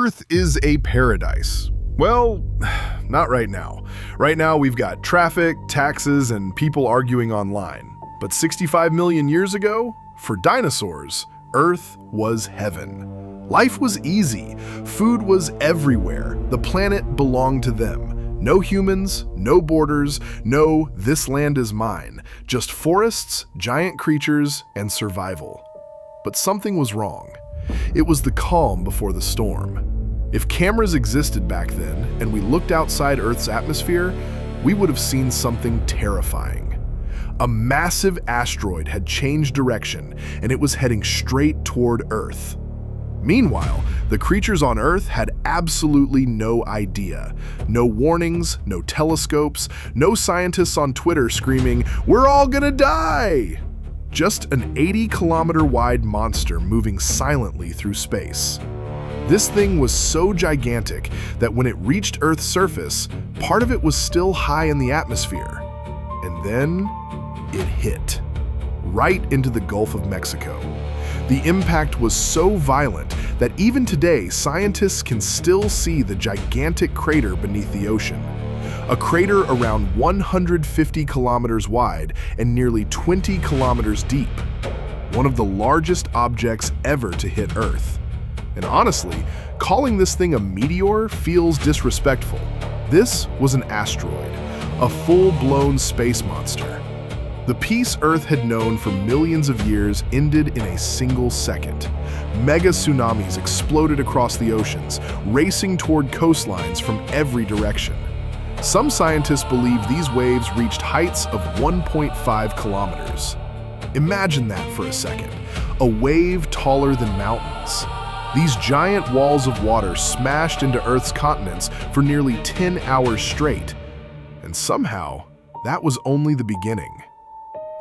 Earth is a paradise. Well, not right now. Right now we've got traffic, taxes, and people arguing online. But 65 million years ago, for dinosaurs, Earth was heaven. Life was easy. Food was everywhere. The planet belonged to them. No humans, no borders, no "this land is mine." Just forests, giant creatures, and survival. But something was wrong. It was the calm before the storm. If cameras existed back then and we looked outside Earth's atmosphere, we would have seen something terrifying. A massive asteroid had changed direction and it was heading straight toward Earth. Meanwhile, the creatures on Earth had absolutely no idea. No warnings, no telescopes, no scientists on Twitter screaming, "We're all gonna die!" Just an 80-kilometer-wide monster moving silently through space. This thing was so gigantic that when it reached Earth's surface, part of it was still high in the atmosphere. And then it hit, right into the Gulf of Mexico. The impact was so violent that even today, scientists can still see the gigantic crater beneath the ocean. A crater around 150 kilometers wide and nearly 20 kilometers deep. One of the largest objects ever to hit Earth. And honestly, calling this thing a meteor feels disrespectful. This was an asteroid, a full-blown space monster. The peace Earth had known for millions of years ended in a single second. Mega tsunamis exploded across the oceans, racing toward coastlines from every direction. Some scientists believe these waves reached heights of 1.5 kilometers. Imagine that for a second. A wave taller than mountains. These giant walls of water smashed into Earth's continents for nearly 10 hours straight. And somehow, that was only the beginning.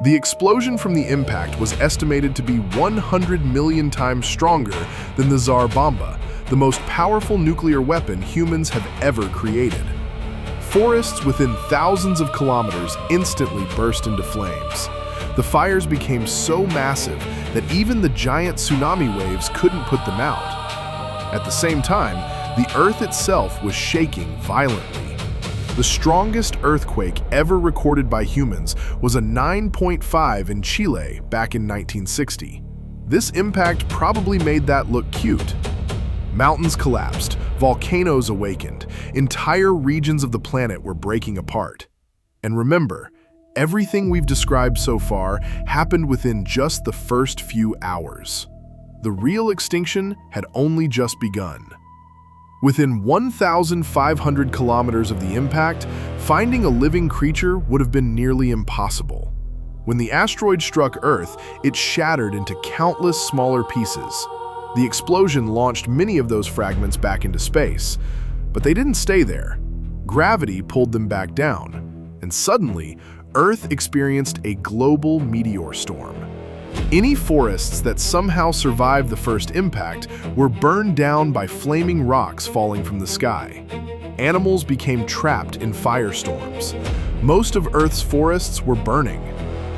The explosion from the impact was estimated to be 100 million times stronger than the Tsar Bomba, the most powerful nuclear weapon humans have ever created. Forests within thousands of kilometers instantly burst into flames. The fires became so massive that even the giant tsunami waves couldn't put them out. At the same time, the Earth itself was shaking violently. The strongest earthquake ever recorded by humans was a 9.5 in Chile back in 1960. This impact probably made that look cute. Mountains collapsed, volcanoes awakened, entire regions of the planet were breaking apart. And remember, everything we've described so far happened within just the first few hours. The real extinction had only just begun. Within 1,500 kilometers of the impact, finding a living creature would have been nearly impossible. When the asteroid struck Earth, it shattered into countless smaller pieces. The explosion launched many of those fragments back into space, but they didn't stay there. Gravity pulled them back down, and suddenly, Earth experienced a global meteor storm. Any forests that somehow survived the first impact were burned down by flaming rocks falling from the sky. Animals became trapped in firestorms. Most of Earth's forests were burning.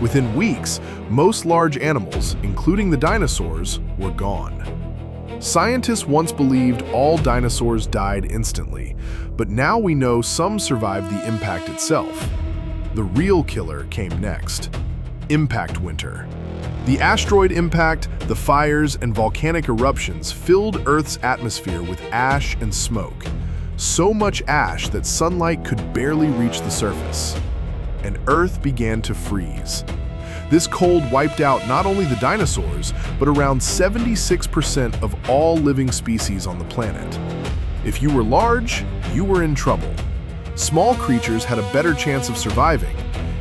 Within weeks, most large animals, including the dinosaurs, were gone. Scientists once believed all dinosaurs died instantly, but now we know some survived the impact itself. The real killer came next. Impact winter. The asteroid impact, the fires, and volcanic eruptions filled Earth's atmosphere with ash and smoke. So much ash that sunlight could barely reach the surface. And Earth began to freeze. This cold wiped out not only the dinosaurs, but around 76% of all living species on the planet. If you were large, you were in trouble. Small creatures had a better chance of surviving,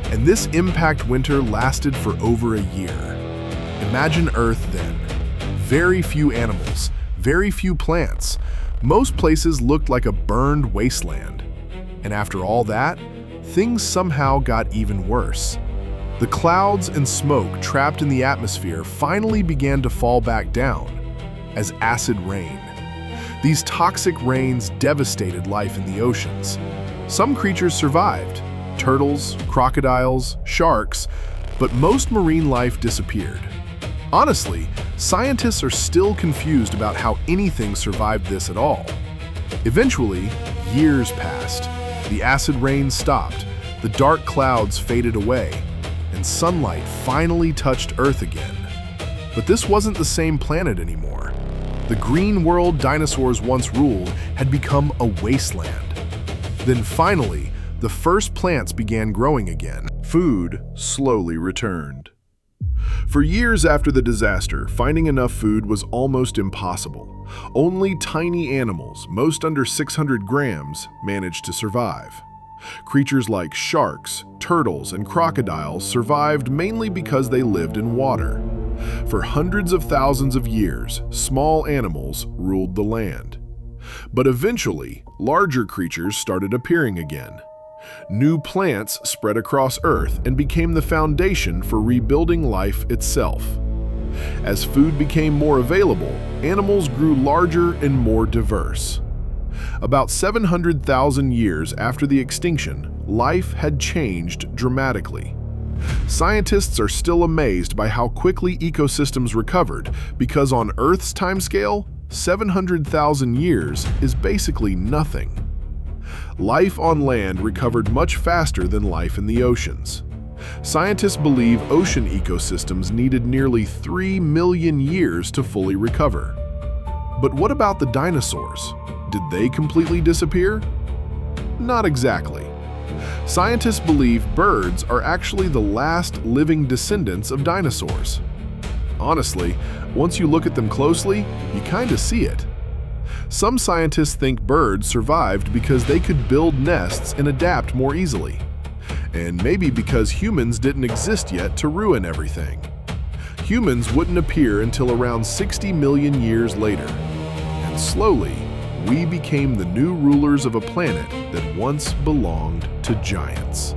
and this impact winter lasted for over a year. Imagine Earth then. Very few animals, very few plants. Most places looked like a burned wasteland. And after all that, things somehow got even worse. The clouds and smoke trapped in the atmosphere finally began to fall back down as acid rain. These toxic rains devastated life in the oceans. Some creatures survived, turtles, crocodiles, sharks, but most marine life disappeared. Honestly, scientists are still confused about how anything survived this at all. Eventually, years passed. The acid rain stopped, the dark clouds faded away, and sunlight finally touched Earth again. But this wasn't the same planet anymore. The green world dinosaurs once ruled had become a wasteland. Then finally, the first plants began growing again. Food slowly returned. For years after the disaster, finding enough food was almost impossible. Only tiny animals, most under 600 grams, managed to survive. Creatures like sharks, turtles, and crocodiles survived mainly because they lived in water. For hundreds of thousands of years, small animals ruled the land. But eventually, larger creatures started appearing again. New plants spread across Earth and became the foundation for rebuilding life itself. As food became more available, animals grew larger and more diverse. About 700,000 years after the extinction, life had changed dramatically. Scientists are still amazed by how quickly ecosystems recovered because on Earth's timescale, 700,000 years is basically nothing. Life on land recovered much faster than life in the oceans. Scientists believe ocean ecosystems needed nearly 3 million years to fully recover. But what about the dinosaurs? Did they completely disappear? Not exactly. Scientists believe birds are actually the last living descendants of dinosaurs. Honestly, once you look at them closely, you kinda see it. Some scientists think birds survived because they could build nests and adapt more easily. And maybe because humans didn't exist yet to ruin everything. Humans wouldn't appear until around 60 million years later. And slowly, we became the new rulers of a planet that once belonged to giants.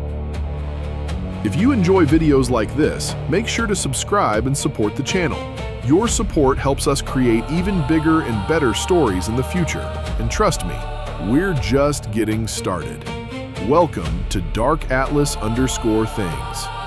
If you enjoy videos like this, make sure to subscribe and support the channel. Your support helps us create even bigger and better stories in the future. And trust me, we're just getting started. Welcome to Dark Atlas_Things.